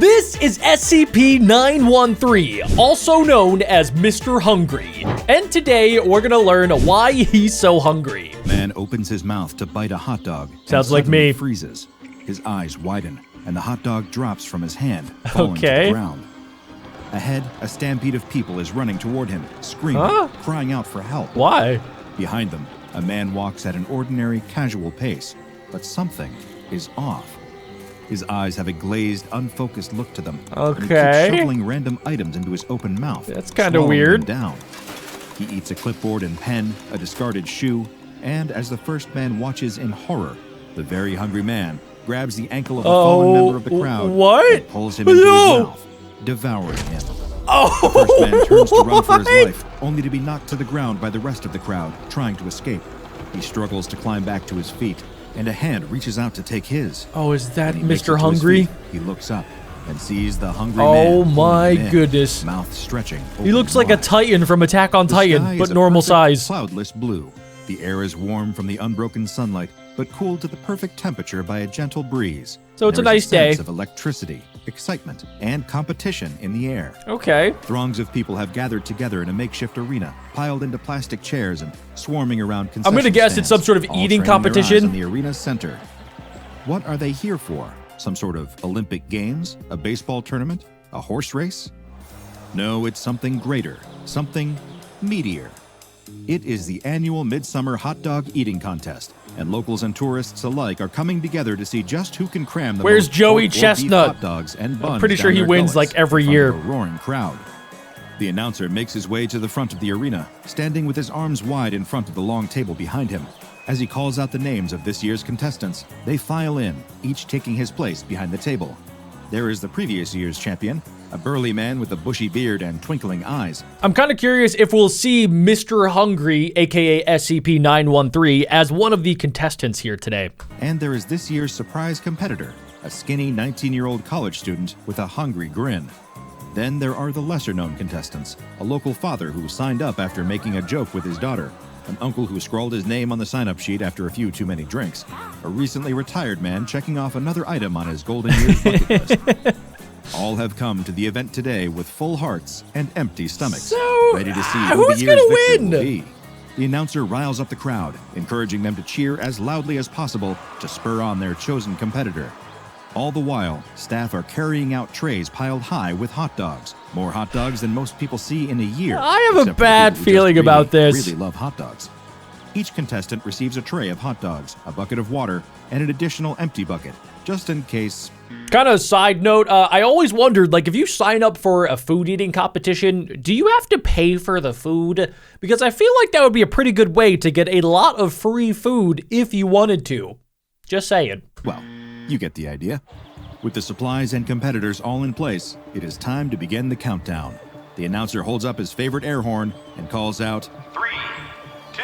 This is SCP-913, also known as Mr. Hungry. And today, we're gonna learn why he's so hungry. Man opens his mouth to bite a hot dog. Sounds like me. Freezes. His eyes widen, and the hot dog drops from his hand, falling to the ground. Ahead, a stampede of people is running toward him, screaming, crying out for help. Why? Behind them, a man walks at an ordinary, casual pace, but something is off. His eyes have a glazed, unfocused look to them. And he keeps shoveling random items into his open mouth. That's kind of weird. Down. He eats a clipboard and pen, a discarded shoe, and as the first man watches in horror, the very hungry man grabs the ankle of a fallen member of the crowd and pulls him into his mouth, devouring him. The first man turns to run for his life, only to be knocked to the ground by the rest of the crowd, trying to escape. He struggles to climb back to his feet, and a hand reaches out to take his. Oh, is that Mr. Hungry? He looks up and sees the hungry man. Oh my goodness. Mouth stretching. He looks like a Titan from Attack on Titan, but normal size. Cloudless blue. The air is warm from the unbroken sunlight, but cooled to the perfect temperature by a gentle breeze. So it's a nice day. Sense of electricity, excitement, and competition in the air. Okay. Throngs of people have gathered together in a makeshift arena, piled into plastic chairs and swarming around concession I'm gonna guess it's some sort of eating competition. In the arena's center. What are they here for? Some sort of Olympic Games? A baseball tournament? A horse race? No, it's something greater, something meatier. It is the annual Midsummer Hot Dog Eating Contest, and locals and tourists alike are coming together to see just who can cram the most Joey pork or beef Chestnut? hot dogs and buns. I'm pretty sure down he their wins gullets like every in front year. of a roaring crowd. The announcer makes his way to the front of the arena, standing with his arms wide in front of the long table behind him. As he calls out the names of this year's contestants, they file in, each taking his place behind the table. There is the previous year's champion, a burly man with a bushy beard and twinkling eyes. I'm kind of curious if we'll see Mr. Hungry, aka SCP-913, as one of the contestants here today. And there is this year's surprise competitor, a skinny 19-year-old college student with a hungry grin. Then there are the lesser-known contestants, a local father who signed up after making a joke with his daughter, an uncle who scrawled his name on the sign-up sheet after a few too many drinks, a recently retired man checking off another item on his golden years bucket list. All have come to the event today with full hearts and empty stomachs, ready to see who the year's victor will be. The announcer riles up the crowd, encouraging them to cheer as loudly as possible to spur on their chosen competitor. All the while, staff are carrying out trays piled high with hot dogs. More hot dogs than most people see in a year. I have a bad feeling about this. Really love hot dogs. Each contestant receives a tray of hot dogs, a bucket of water, and an additional empty bucket, just in case. Kind of side note, I always wondered, like, if you sign up for a food eating competition, do you have to pay for the food? Because I feel like that would be a pretty good way to get a lot of free food if you wanted to. Just saying. Well, you get the idea. With the supplies and competitors all in place, it is time to begin the countdown. The announcer holds up his favorite air horn and calls out, 3, 2,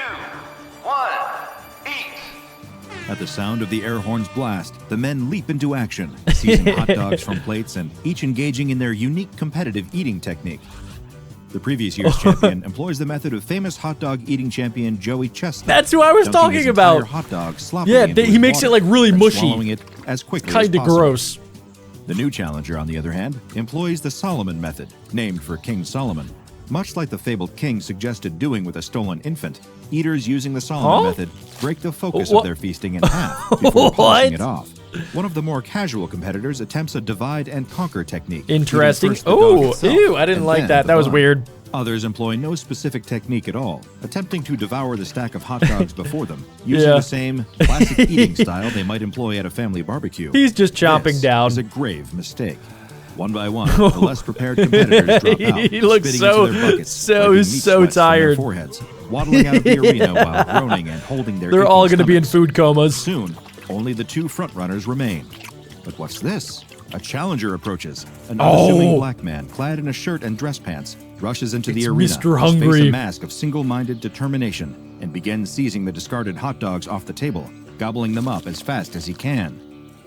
1, eat! At the sound of the air horn's blast, the men leap into action, seizing hot dogs from plates and each engaging in their unique competitive eating technique. The previous year's champion employs the method of famous hot dog eating champion Joey Chestnut. That's who I was talking about. Hot dog sloppily he makes it like really mushy. Swallowing it as quickly as Kinda possible. gross. The new challenger, on the other hand, employs the Solomon method, named for King Solomon. Much like the fabled king suggested doing with a stolen infant, eaters using the Solomon method break the focus of their feasting in half before polishing it off. One of the more casual competitors attempts a divide and conquer technique. Interesting. Oh, ew, I didn't like that. That was weird. Others employ no specific technique at all, attempting to devour the stack of hot dogs before them, using the same classic eating style they might employ at a family barbecue. He's just chomping down. This is a grave mistake. One by one, the less prepared competitors drop out, he looks spitting into their buckets, so tired. From their foreheads, waddling out of the arena while groaning and holding their They're all going to be in stomachs. food comas. Soon, only the two front-runners remain. But what's this? A challenger approaches. An unassuming black man, clad in a shirt and dress pants, rushes into the arena, Mr. his face Hungry. a mask of single-minded determination, and begins seizing the discarded hot dogs off the table, gobbling them up as fast as he can.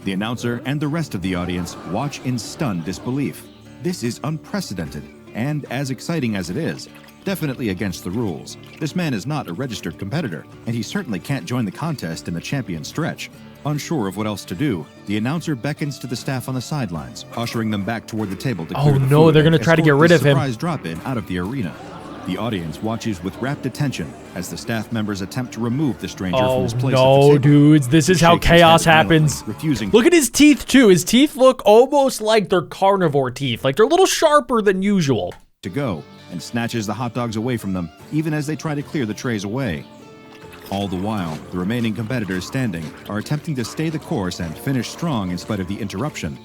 The announcer and the rest of the audience watch in stunned disbelief. This is unprecedented, and as exciting as it is, Definitely against the rules. This man is not a registered competitor, and he certainly can't join the contest in the champion stretch. Unsure of what else to do, the announcer beckons to the staff on the sidelines, ushering them back toward the table to clear Oh the no, food they're gonna and try to get escort rid the of him. surprise drop-in out of the arena. The audience watches with rapt attention as the staff members attempt to remove the stranger from Oh his place at the no, table. dudes, this is how Shakes his head chaos violently, happens. refusing. Look at his teeth too. His teeth look almost like they're carnivore teeth. Like they're a little sharper than usual. To go, and snatches the hot dogs away from them, even as they try to clear the trays away. All the while, the remaining competitors standing are attempting to stay the course and finish strong in spite of the interruption.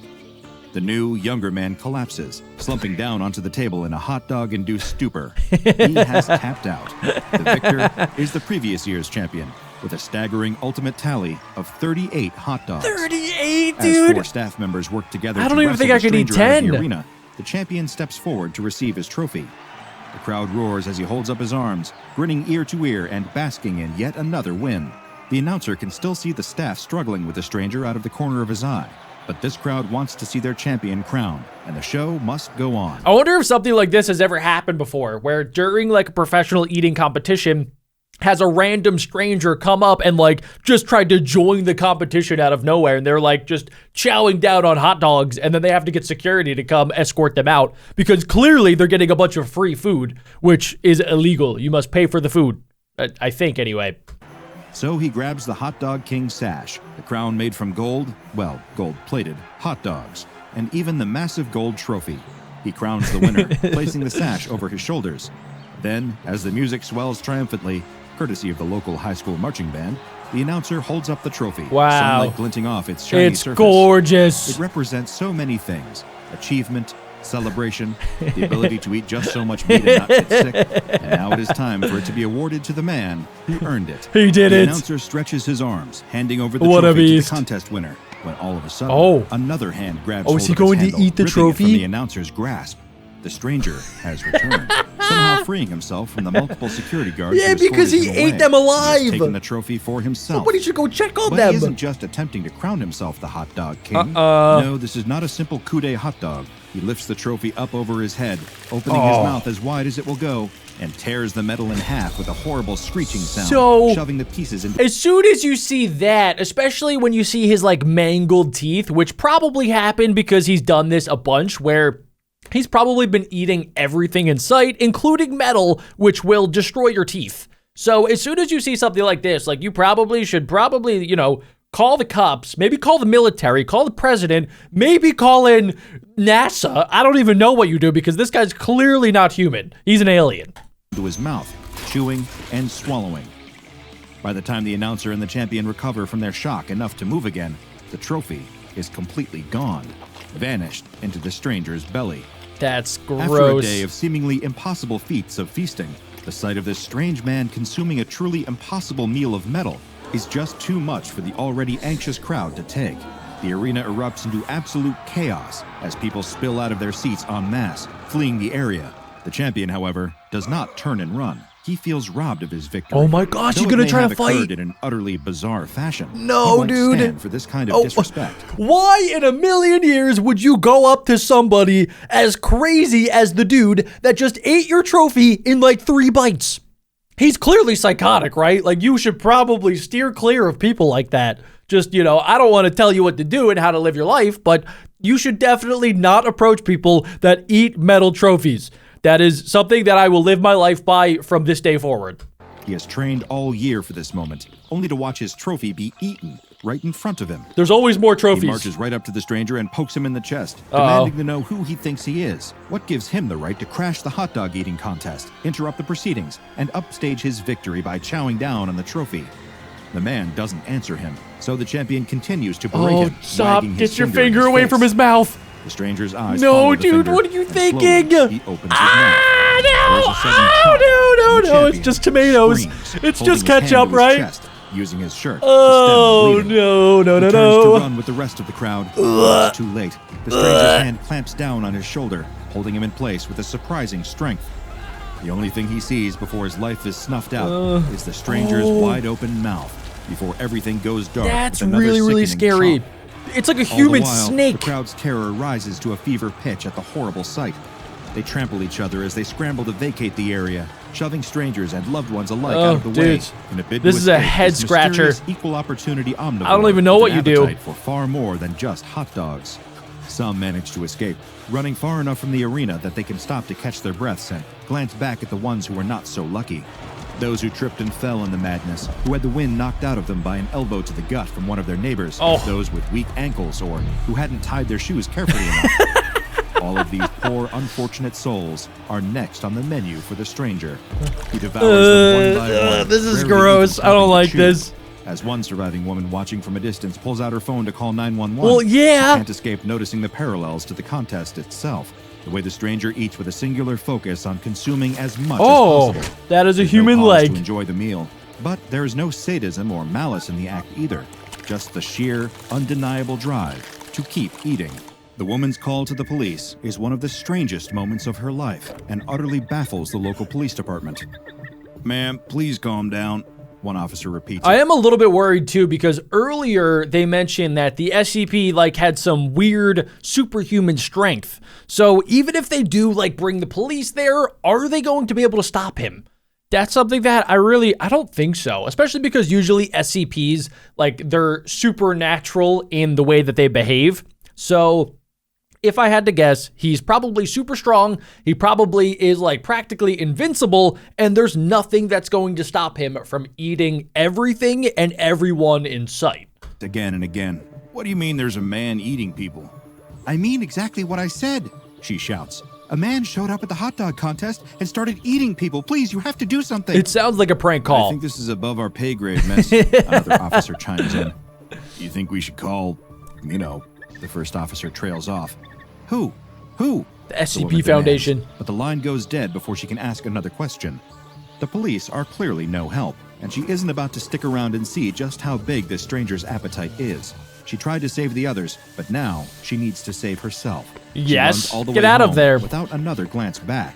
The new, younger man collapses, slumping down onto the table in a hot dog-induced stupor. He has tapped out. The victor is the previous year's champion, with a staggering ultimate tally of 38 hot dogs. 38, As dude. 4 staff members work together I to don't even wrestle think I the could eat stranger out of 10. the arena, the champion steps forward to receive his trophy. The crowd roars as he holds up his arms, grinning ear to ear and basking in yet another win. The announcer can still see the staff struggling with the stranger out of the corner of his eye, but this crowd wants to see their champion crowned, and the show must go on. I wonder if something like this has ever happened before, where during like a professional eating competition, has a random stranger come up and like just tried to join the competition out of nowhere, and they're like just chowing down on hot dogs, and then they have to get security to come escort them out because clearly they're getting a bunch of free food, which is illegal. You must pay for the food, I think anyway. So he grabs the Hot Dog King sash, the crown made from gold, well, gold-plated, hot dogs, and even the massive gold trophy. He crowns the winner, placing the sash over his shoulders. Then, as the music swells triumphantly, courtesy of the local high school marching band, the announcer holds up the trophy, Wow. sunlight glinting off its shiny It's surface. gorgeous. It represents so many things: achievement, celebration, the ability to eat just so much meat and not get sick, and now it is time for it to be awarded to the man who earned it. He did The it. announcer stretches his arms, handing over the What a trophy to the beast. contest winner, when all of a sudden, Oh. another hand grabs Oh, hold is he of his going to handle, eat the ripping it trophy? from the announcer's grasp. The stranger has returned, somehow freeing himself from the multiple security guards. Yeah, who escorted because he him ate away. them He alive. has taken the trophy for himself. Somebody should go check on But them. he isn't just attempting to crown himself the hot dog king. No, this is not a simple coup de hot dog. He lifts the trophy up over his head, opening his mouth as wide as it will go, and tears the metal in half with a horrible screeching sound, So- shoving the pieces into... As soon as you see that, especially when you see his like mangled teeth, which probably happened because he's done this a bunch, where he's probably been eating everything in sight, including metal, which will destroy your teeth. So as soon as you see something like this, like you should probably, you know, call the cops, maybe call the military, call the president, maybe call in NASA. I don't even know what you do because this guy's clearly not human. He's an alien. into his mouth, chewing and swallowing. By the time the announcer and the champion recover from their shock enough to move again, the trophy is completely gone, vanished into the stranger's belly. That's gross. After a day of seemingly impossible feats of feasting, the sight of this strange man consuming a truly impossible meal of metal is just too much for the already anxious crowd to take. The arena erupts into absolute chaos as people spill out of their seats en masse, fleeing the area. The champion, however, does not turn and run. He feels robbed of his victory. Oh my gosh, Though he's it gonna may try have to fight. occurred in an utterly bizarre fashion. No, he won't dude. stand for this kind of disrespect. Why in a million years would you go up to somebody as crazy as the dude that just ate your trophy in like 3 bites? He's clearly psychotic, right? Like you should probably steer clear of people like that. Just, you know, I don't want to tell you what to do and how to live your life, but you should definitely not approach people that eat metal trophies. That is something that I will live my life by from this day forward. He has trained all year for this moment, only to watch his trophy be eaten right in front of him. There's always more He trophies. marches right up to the stranger and pokes him in the chest, demanding to know who he thinks he is. What gives him the right to crash the hot dog eating contest, interrupt the proceedings, and upstage his victory by chowing down on the trophy? The man doesn't answer him, so the champion continues to berate him, Stop. wagging his Get your finger in finger his away face. from his mouth. The stranger's eyes No, follow the dude, finger, what are you and thinking? slowly he opens his mouth. There's No, a sudden shock. no, The it's champion just tomatoes. screams, It's holding just his hand ketchup, to his right? chest, using his shirt Oh, to stem the bleeding. no, He turns to no. run with the rest of the crowd. It's too late. The stranger's hand clamps down on his shoulder, holding him in place with a surprising strength. The only thing he sees before his life is snuffed out is the stranger's wide open mouth before everything goes dark. That's with another really, really sickening scary. chomp. It's like a All the human while, snake. The crowd's terror rises to a fever pitch at the horrible sight. They trample each other as they scramble to vacate the area, shoving strangers and loved ones alike out of the way. In a bid this to is a escape, head this scratcher. mysterious equal opportunity omnivore I don't even know with what an you do. appetite for far more than just hot dogs. Some manage to escape, running far enough from the arena that they can stop to catch their breaths and glance back at the ones who were not so lucky. Those who tripped and fell in the madness, who had the wind knocked out of them by an elbow to the gut from one of their neighbors, those with weak ankles or who hadn't tied their shoes carefully enough. All of these poor, unfortunate souls are next on the menu for the stranger. He devours them one by one. This is rarely gross. even I don't stopping to like chew. this. As one surviving woman watching from a distance pulls out her phone to call 911, Well, yeah. she can't escape noticing the parallels to the contest itself. The way the stranger eats with a singular focus on consuming as much as possible. That is a There's human no pause leg. to enjoy the meal, but there is no sadism or malice in the act either. Just the sheer, undeniable drive to keep eating. The woman's call to the police is one of the strangest moments of her life and utterly baffles the local police department. Ma'am, please calm down, one officer repeats. I am a little bit worried too because earlier they mentioned that the SCP had some weird superhuman strength. So even if they do bring the police there, are they going to be able to stop him? That's something that I don't think so, especially because usually SCPs, they're supernatural in the way that they behave. So if I had to guess, he's probably super strong. He probably is practically invincible, and there's nothing that's going to stop him from eating everything and everyone in sight. Again and again. What do you mean there's a man eating people? I mean exactly what I said, she shouts. A man showed up at the hot dog contest and started eating people. Please, you have to do something. It sounds like a prank call. I think this is above our pay grade, miss. Another officer chimes in. You think we should call, the first officer trails off. Who? The woman SCP Foundation. demands, but the line goes dead before she can ask another question. The police are clearly no help, and she isn't about to stick around and see just how big this stranger's appetite is. She tried to save the others, but now she needs to save herself. She Yes, runs all the get way out of home there. without another glance back.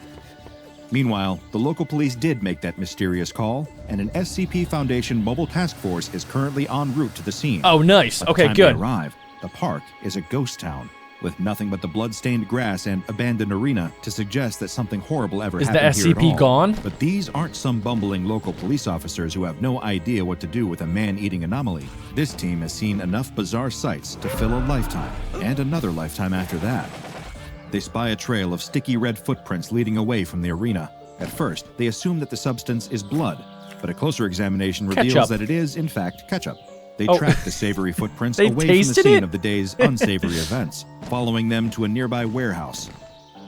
Meanwhile, the local police did make that mysterious call, and an SCP Foundation mobile task force is currently en route to the scene. Oh, nice. By the Okay, time good. They arrive, the park is a ghost town, with nothing but the blood-stained grass and abandoned arena to suggest that something horrible ever Is the happened here at SCP all. gone? But these aren't some bumbling local police officers who have no idea what to do with a man-eating anomaly. This team has seen enough bizarre sights to fill a lifetime, and another lifetime after that. They spy a trail of sticky red footprints leading away from the arena. At first, they assume that the substance is blood, but a closer examination reveals Ketchup. that it is, in fact, ketchup. They Oh. track the savory footprints They away from the tasted scene it? of the day's unsavory events, following them to a nearby warehouse.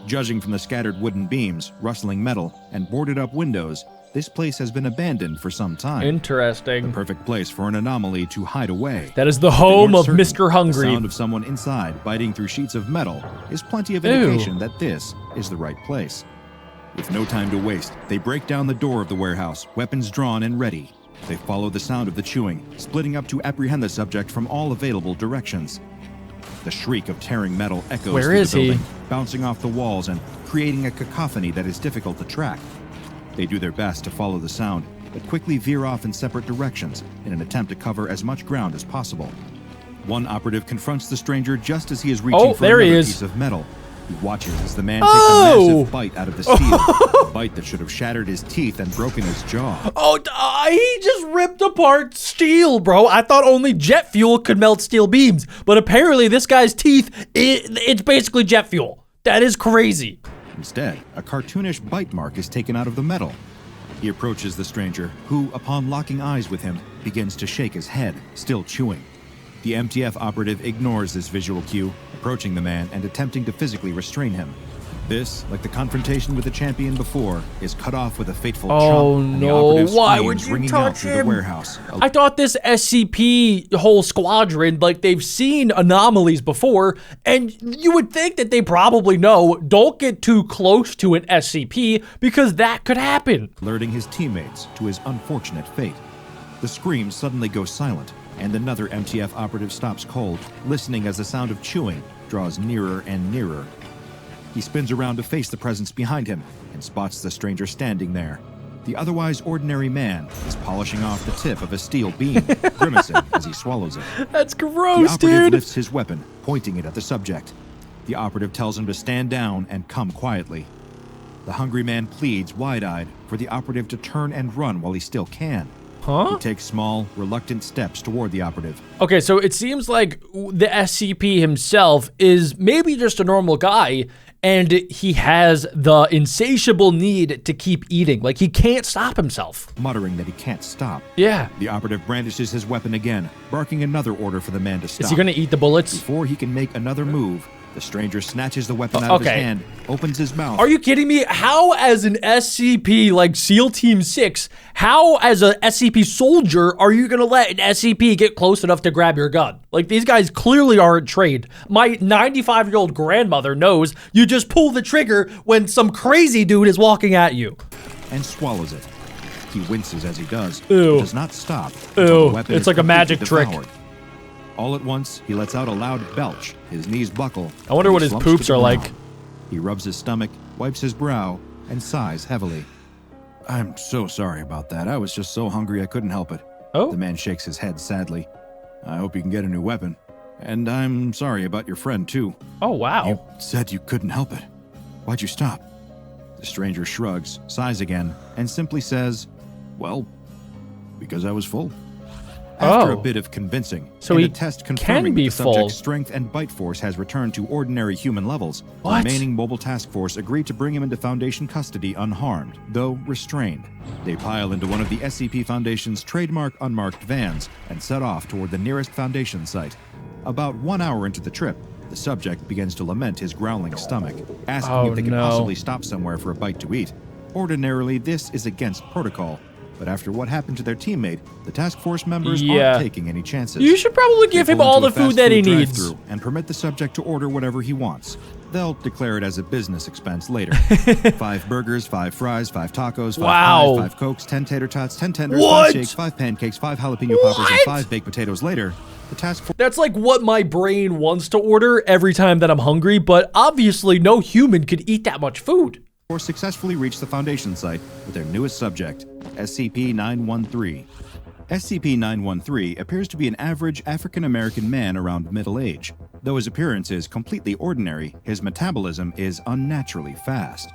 Judging from the scattered wooden beams, rustling metal, and boarded-up windows, this place has been abandoned for some time. Interesting. Perfect place for an anomaly to hide away. That is the They home weren't of certain. Mr. Hungry. The sound of someone inside biting through sheets of metal is plenty of Ew. indication that this is the right place. With no time to waste, they break down the door of the warehouse, weapons drawn and ready. They follow the sound of the chewing, splitting up to apprehend the subject from all available directions. The shriek of tearing metal echoes Where through is the he? building, bouncing off the walls and creating a cacophony that is difficult to track. They do their best to follow the sound, but quickly veer off in separate directions in an attempt to cover as much ground as possible. One operative confronts the stranger just as he is reaching for there he another is. piece of metal. He watches as the man Oh! takes a massive bite out of the steel, a bite that should have shattered his teeth and broken his jaw. He just ripped apart steel, bro. I thought only jet fuel could melt steel beams, but apparently this guy's teeth, it's basically jet fuel. That is crazy. Instead, a cartoonish bite mark is taken out of the metal. He approaches the stranger, who, upon locking eyes with him, begins to shake his head, still chewing. The MTF operative ignores this visual cue, approaching the man and attempting to physically restrain him. This, like the confrontation with the champion before, is cut off with a fateful Oh, chomp, and the no. operative Why screams would you ringing out touch through him? the warehouse. I thought this SCP whole squadron, they've seen anomalies before, and you would think that they probably know, don't get too close to an SCP because that could happen. Alerting his teammates to his unfortunate fate. The screams suddenly go silent, and another MTF operative stops cold, listening as the sound of chewing draws nearer and nearer. He spins around to face the presence behind him and spots the stranger standing there. The otherwise ordinary man is polishing off the tip of a steel beam, grimacing as he swallows it. That's The gross, operative dude. lifts his weapon, pointing it at the subject. The operative tells him to stand down and come quietly. The hungry man pleads, wide-eyed, for the operative to turn and run while he still can. Huh? He takes small, reluctant steps toward the operative. Okay, so it seems like the SCP himself is maybe just a normal guy, and he has the insatiable need to keep eating. Like, he can't stop himself. Muttering that he can't stop. Yeah. The operative brandishes his weapon again, barking another order for the man to stop. Is he gonna eat the bullets? Before he can make another move, the stranger snatches the weapon out of his hand, opens his mouth. Are you kidding me? How, as an SCP, like SEAL Team 6, how, as a SCP soldier, are you gonna let an SCP get close enough to grab your gun? Like, these guys clearly aren't trained. My 95-year-old grandmother knows you just pull the trigger when some crazy dude is walking at you. And swallows it. He winces as he does, Ew. but does not stop. until the weapon It's is like a magic completely trick. devoured. All at once, he lets out a loud belch. His knees buckle. I wonder and what he his slumps to poops the are like. ground. He rubs his stomach, wipes his brow, and sighs heavily. I'm so sorry about that. I was just so hungry I couldn't help it. Oh? The man shakes his head sadly. I hope you can get a new weapon. And I'm sorry about your friend, too. Oh, wow. You said you couldn't help it. Why'd you stop? The stranger shrugs, sighs again, and simply says, well, because I was full. After a bit of convincing, So and he a test can confirming be that the subject's full. strength and bite force has returned to ordinary human levels, What? the remaining mobile task force agreed to bring him into Foundation custody unharmed, though restrained. They pile into one of the SCP Foundation's trademark unmarked vans and set off toward the nearest Foundation site. About 1 hour into the trip, the subject begins to lament his growling stomach, asking Oh, if they can no. possibly stop somewhere for a bite to eat. Ordinarily, this is against protocol, but after what happened to their teammate, the task force members Yeah. aren't taking any chances. You should probably give They him pull all into the a food fast that he food needs. drive-thru and permit the subject to order whatever he wants. They'll declare it as a business expense later. 5 burgers, 5 fries, 5 tacos, 5 Wow. pies, 5 cokes, 10 tater tots, 10 tenders, What? 5 shakes, 5 pancakes, 5 jalapeno poppers, and What? 5 baked potatoes later. The task force That's like what my brain wants to order every time that I'm hungry, but obviously no human could eat that much food. successfully reached the Foundation site with their newest subject, SCP-913. SCP-913 appears to be an average African-American man around middle age. Though his appearance is completely ordinary, his metabolism is unnaturally fast.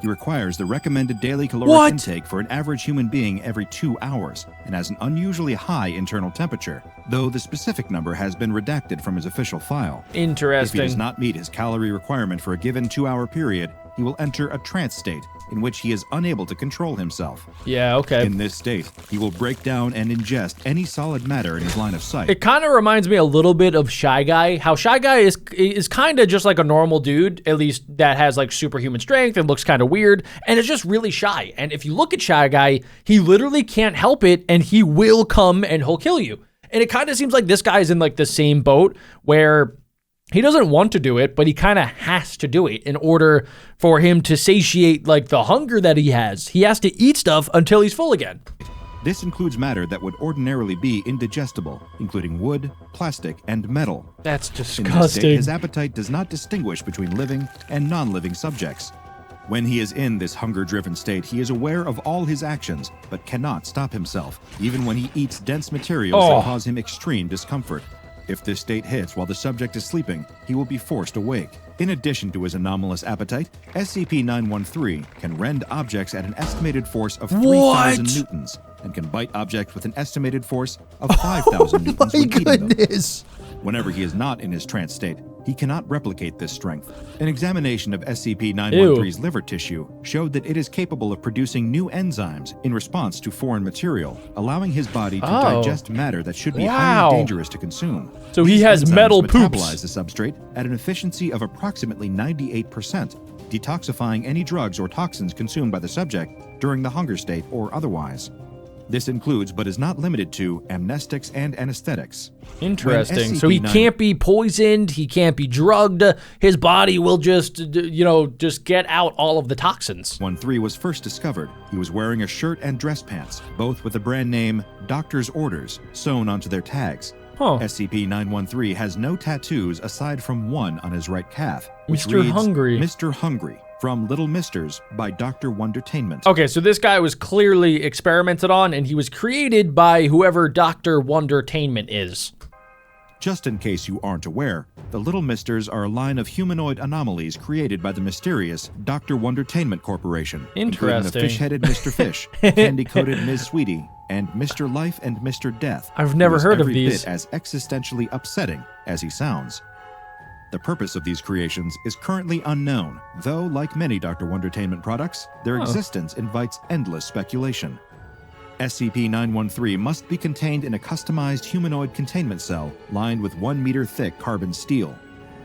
He requires the recommended daily caloric What? intake for an average human being every 2 hours and has an unusually high internal temperature, though the specific number has been redacted from his official file. If he Interesting. does not meet his calorie requirement for a given 2-hour period, he will enter a trance state in which he is unable to control himself. Yeah, okay. In this state, he will break down and ingest any solid matter in his line of sight. It kind of reminds me a little bit of Shy Guy. How Shy Guy is kind of just like a normal dude, at least that has like superhuman strength and looks kind of weird, and is just really shy. And if you look at Shy Guy, he literally can't help it, and he will come and he'll kill you. And it kind of seems like this guy's in like the same boat where he doesn't want to do it, but he kind of has to do it in order for him to satiate like the hunger that he has. He has to eat stuff until he's full again. This includes matter that would ordinarily be indigestible, including wood, plastic, and metal. That's In this state, disgusting. his appetite does not distinguish between living and non-living subjects. When he is in this hunger-driven state, he is aware of all his actions, but cannot stop himself, even when he eats dense materials Oh. that cause him extreme discomfort. If this state hits while the subject is sleeping, he will be forced awake. In addition to his anomalous appetite, SCP-913 can rend objects at an estimated force of 3,000 What? newtons and can bite objects with an estimated force of 5,000 newtons when eating them. Whenever he is not in his trance state, he cannot replicate this strength. An examination of SCP-913's liver tissue showed that it is capable of producing new enzymes in response to foreign material, allowing his body to Oh. digest matter that should be Wow. highly dangerous to consume. So he These has enzymes metal poops. metabolize the substrate at an efficiency of approximately 98%, detoxifying any drugs or toxins consumed by the subject during the hunger state or otherwise. This includes, but is not limited to, amnestics and anesthetics. Interesting. So he SCP-9 can't be poisoned. He can't be drugged. His body will just, just get out all of the toxins. 13 was first discovered. He was wearing a shirt and dress pants, both with the brand name Doctor's Orders sewn onto their tags. Huh. SCP-913 has no tattoos aside from one on his right calf, which Mr. reads Hungry. Mr. Hungry from Little Misters by Dr. Wondertainment. Okay, so this guy was clearly experimented on, and he was created by whoever Dr. Wondertainment is. Just in case you aren't aware, the Little Misters are a line of humanoid anomalies created by the mysterious Dr. Wondertainment Corporation, including the Interesting. fish-headed Mr. Fish, candy-coated Ms. Sweetie, and Mr. Life and Mr. Death. I've never who is heard of every these. bit as existentially upsetting as he sounds. The purpose of these creations is currently unknown, though, like many Dr. Wondertainment products, their existence invites endless speculation. SCP-913 must be contained in a customized humanoid containment cell lined with 1 meter thick carbon steel.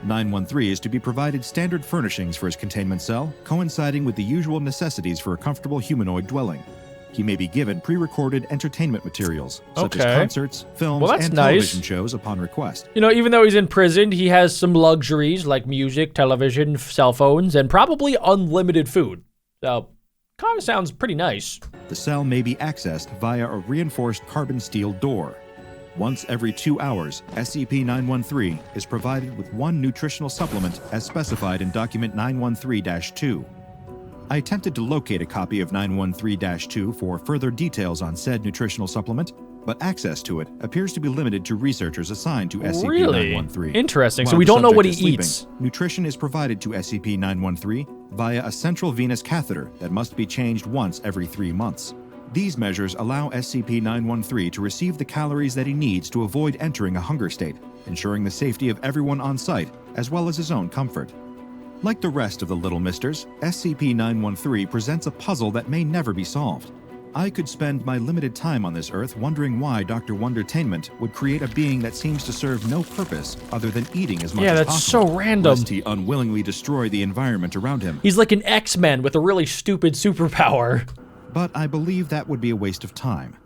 913 is to be provided standard furnishings for his containment cell, coinciding with the usual necessities for a comfortable humanoid dwelling. He may be given pre-recorded entertainment materials, such as Okay. concerts, films, Well, that's and nice. television shows upon request. You know, even though he's in prison, he has some luxuries like music, television, cell phones, and probably unlimited food. So, kind of sounds pretty nice. The cell may be accessed via a reinforced carbon steel door. Once every 2 hours, SCP-913 is provided with 1 nutritional supplement as specified in Document 913-2. I attempted to locate a copy of 913-2 for further details on said nutritional supplement, but access to it appears to be limited to researchers assigned to SCP-913. Really? Interesting. So While we the don't know what he subject is eats. sleeping, nutrition is provided to SCP-913 via a central venous catheter that must be changed once every 3 months. These measures allow SCP-913 to receive the calories that he needs to avoid entering a hunger state, ensuring the safety of everyone on site, as well as his own comfort. Like the rest of the Little Misters, SCP-913 presents a puzzle that may never be solved. I could spend my limited time on this Earth wondering why Dr. Wondertainment would create a being that seems to serve no purpose other than eating as much Yeah, as that's possible, so random. lest he unwillingly destroy the environment around him. He's like an X-Men with a really stupid superpower. But I believe that would be a waste of time.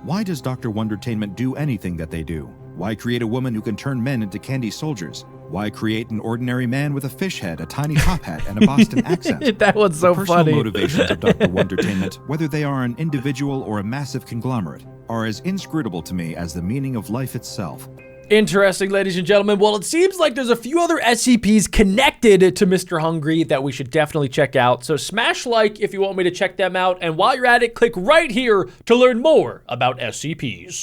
Why does Dr. Wondertainment do anything that they do? Why create a woman who can turn men into candy soldiers? Why create an ordinary man with a fish head, a tiny top hat, and a Boston accent? That one's so The personal funny. motivations of Dr. Wondertainment, whether they are an individual or a massive conglomerate, are as inscrutable to me as the meaning of life itself. Interesting, ladies and gentlemen. Well, it seems like there's a few other SCPs connected to Mr. Hungry that we should definitely check out. So smash like if you want me to check them out. And while you're at it, click right here to learn more about SCPs.